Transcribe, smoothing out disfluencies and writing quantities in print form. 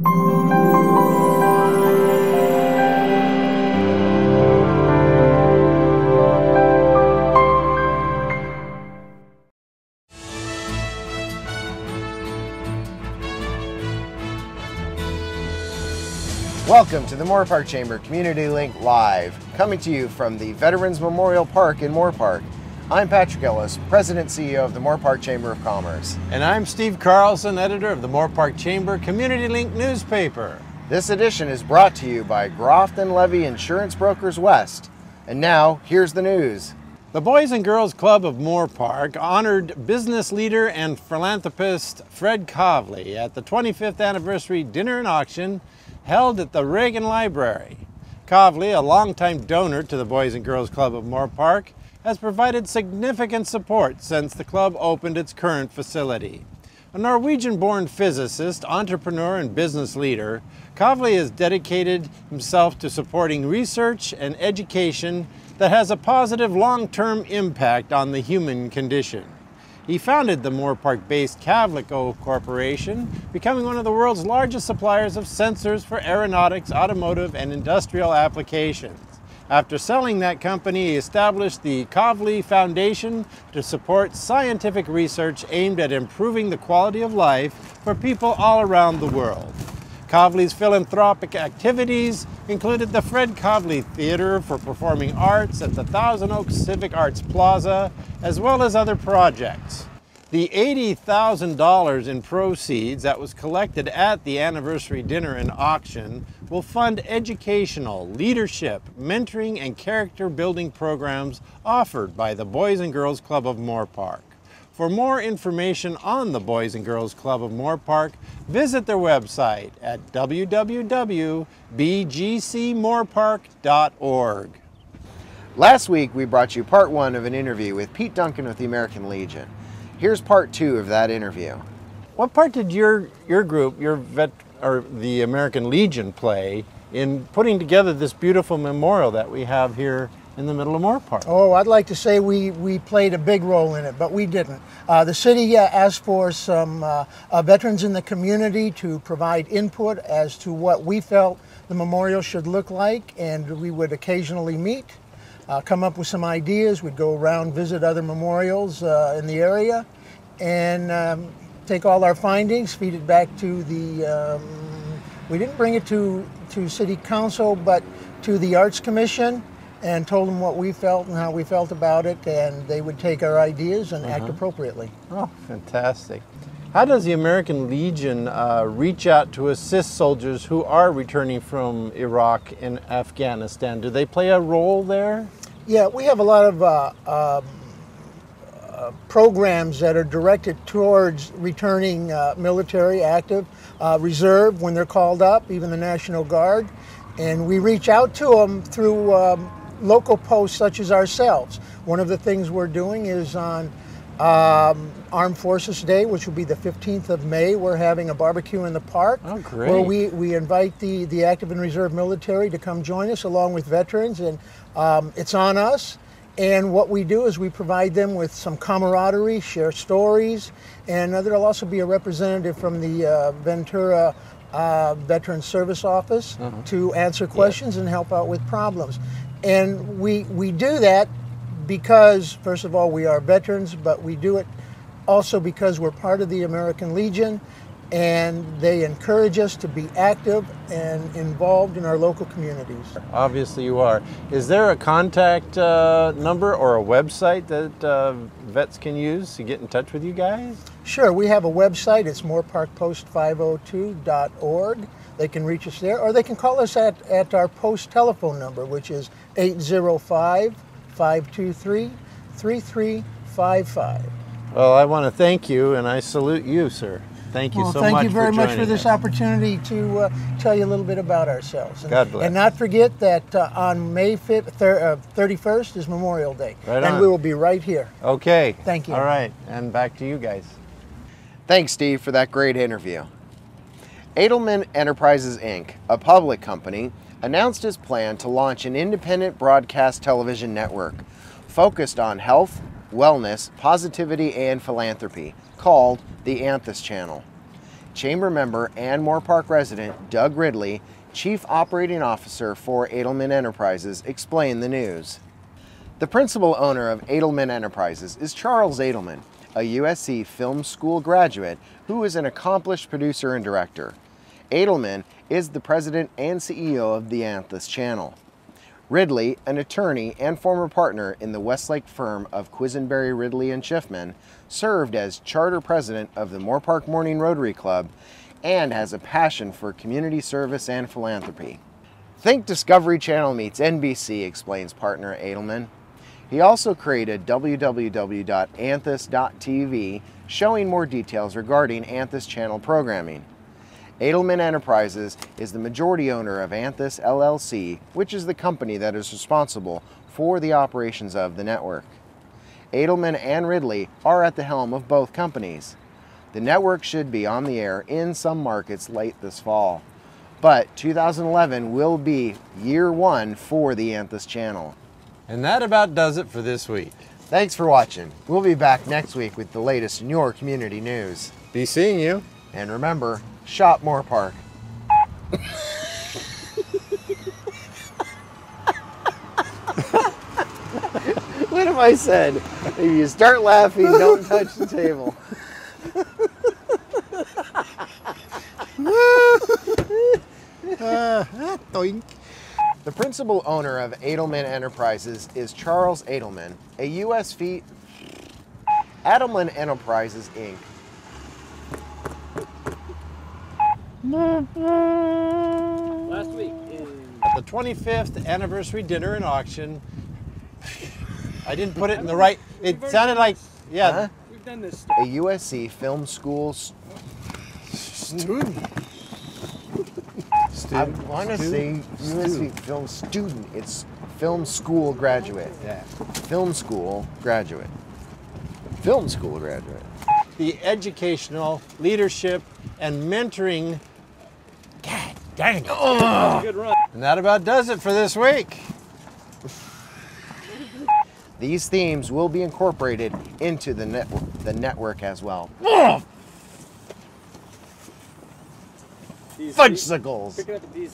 Welcome to the Moorpark Chamber Community Link Live, coming to you from the Veterans Memorial Park in Moorpark. I'm Patrick Ellis, President and CEO of the Moorpark Chamber of Commerce. And I'm Steve Carlson, editor of the Moorpark Chamber Community Link newspaper. This edition is brought to you by Groft & Levy Insurance Brokers West. And now, here's the news. The Boys and Girls Club of Moorpark honored business leader and philanthropist Fred Kavli at the 25th anniversary dinner and auction held at the Reagan Library. Kavli, a longtime donor to the Boys and Girls Club of Moorpark, has provided significant support since the club opened its current facility. A Norwegian-born physicist, entrepreneur, and business leader, Kavli has dedicated himself to supporting research and education that has a positive long-term impact on the human condition. He founded the Moorpark-based Kavlico Corporation, becoming one of the world's largest suppliers of sensors for aeronautics, automotive, and industrial applications. After selling that company, he established the Kavli Foundation to support scientific research aimed at improving the quality of life for people all around the world. Kavli's philanthropic activities included the Fred Kavli Theater for Performing Arts at the Thousand Oaks Civic Arts Plaza, as well as other projects. The $80,000 in proceeds that was collected at the anniversary dinner and auction will fund educational, leadership, mentoring, and character building programs offered by the Boys and Girls Club of Moorpark. For more information on the Boys and Girls Club of Moorpark, visit their website at www.bgcmoorpark.org. Last week, we brought you part one of an interview with Pete Duncan with the American Legion. Here's part two of that interview. What part did your group, the American Legion, play in putting together this beautiful memorial that we have here in the middle of Moorpark? Oh, I'd like to say we played a big role in it, but we didn't. The city asked for some veterans in the community to provide input as to what we felt the memorial should look like, and we would occasionally meet, come up with some ideas. We'd go around, visit other memorials in the area, and take all our findings, feed it back to the, we didn't bring it to City Council, but to the Arts Commission, and told them what we felt and how we felt about it, and they would take our ideas and act appropriately. Oh, fantastic. How does the American Legion reach out to assist soldiers who are returning from Iraq and Afghanistan? Do they play a role there? Yeah, we have a lot of programs that are directed towards returning military, active, reserve when they're called up, even the National Guard. And we reach out to them through local posts such as ourselves. One of the things we're doing is on Armed Forces Day, which will be the 15th of May, we're having a barbecue in the park. Oh, great. Where we invite the active and reserve military to come join us along with veterans, and it's on us. And what we do is we provide them with some camaraderie, share stories, and there'll also be a representative from the Ventura Veteran Service Office to answer questions and help out with problems. And we do that because, first of all, we are veterans, but we do it also because we're part of the American Legion, and they encourage us to be active and involved in our local communities. Obviously you are. Is there a contact number or a website that vets can use to get in touch with you guys? Sure, we have a website. It's moorparkpost502.org. They can reach us there, or they can call us at our post telephone number, which is 805-523-3355. Well, I want to thank you, and I salute you, sir. Thank you so much. Thank you very much for joining this us. opportunity to tell you a little bit about ourselves. God bless. And not forget that on May 31st is Memorial Day. Right and on. we will be right here. Okay. Thank you. All right, and back to you guys. Thanks, Steve, for that great interview. Edelman Enterprises, Inc., a public company, announced its plan to launch an independent broadcast television network focused on health, wellness, positivity, and philanthropy, called the Anthus Channel. Chamber member and Moorpark resident Doug Ridley, Chief Operating Officer for Edelman Enterprises, explained the news. The principal owner of Edelman Enterprises is Charles Edelman, a USC Film School graduate who is an accomplished producer and director. Edelman is the president and CEO of the Anthus Channel. Ridley, an attorney and former partner in the Westlake firm of Quisenberry, Ridley and Schiffman, served as charter president of the Moorpark Morning Rotary Club and has a passion for community service and philanthropy. Think Discovery Channel meets NBC, explains partner Edelman. He also created www.anthus.tv, showing more details regarding Anthus Channel programming. Edelman Enterprises is the majority owner of Anthus LLC, which is the company that is responsible for the operations of the network. Edelman and Ridley are at the helm of both companies. The network should be on the air in some markets late this fall, but 2011 will be year one for the Anthus Channel. And that about does it for this week. Thanks for watching. We'll be back next week with the latest in your community news. Be seeing you. And remember, shop Moorpark. What have I said? If you start laughing, don't touch the table. Doink. The principal owner of Edelman Enterprises is Charles Edelman, a U.S. Edelman Enterprises, Inc. Last week At the 25th anniversary dinner and auction. I didn't put it in the right, it sounded like, yeah. Huh? we've done this. A USC Film School Student. I want to say USC Film Student. It's Film School Graduate. Yeah. Film School Graduate. Film School Graduate. The educational, leadership, and mentoring. God dang it. Good run. And that about does it for this week. These themes will be incorporated into the network as well. These- Fudgesicles! Picking up these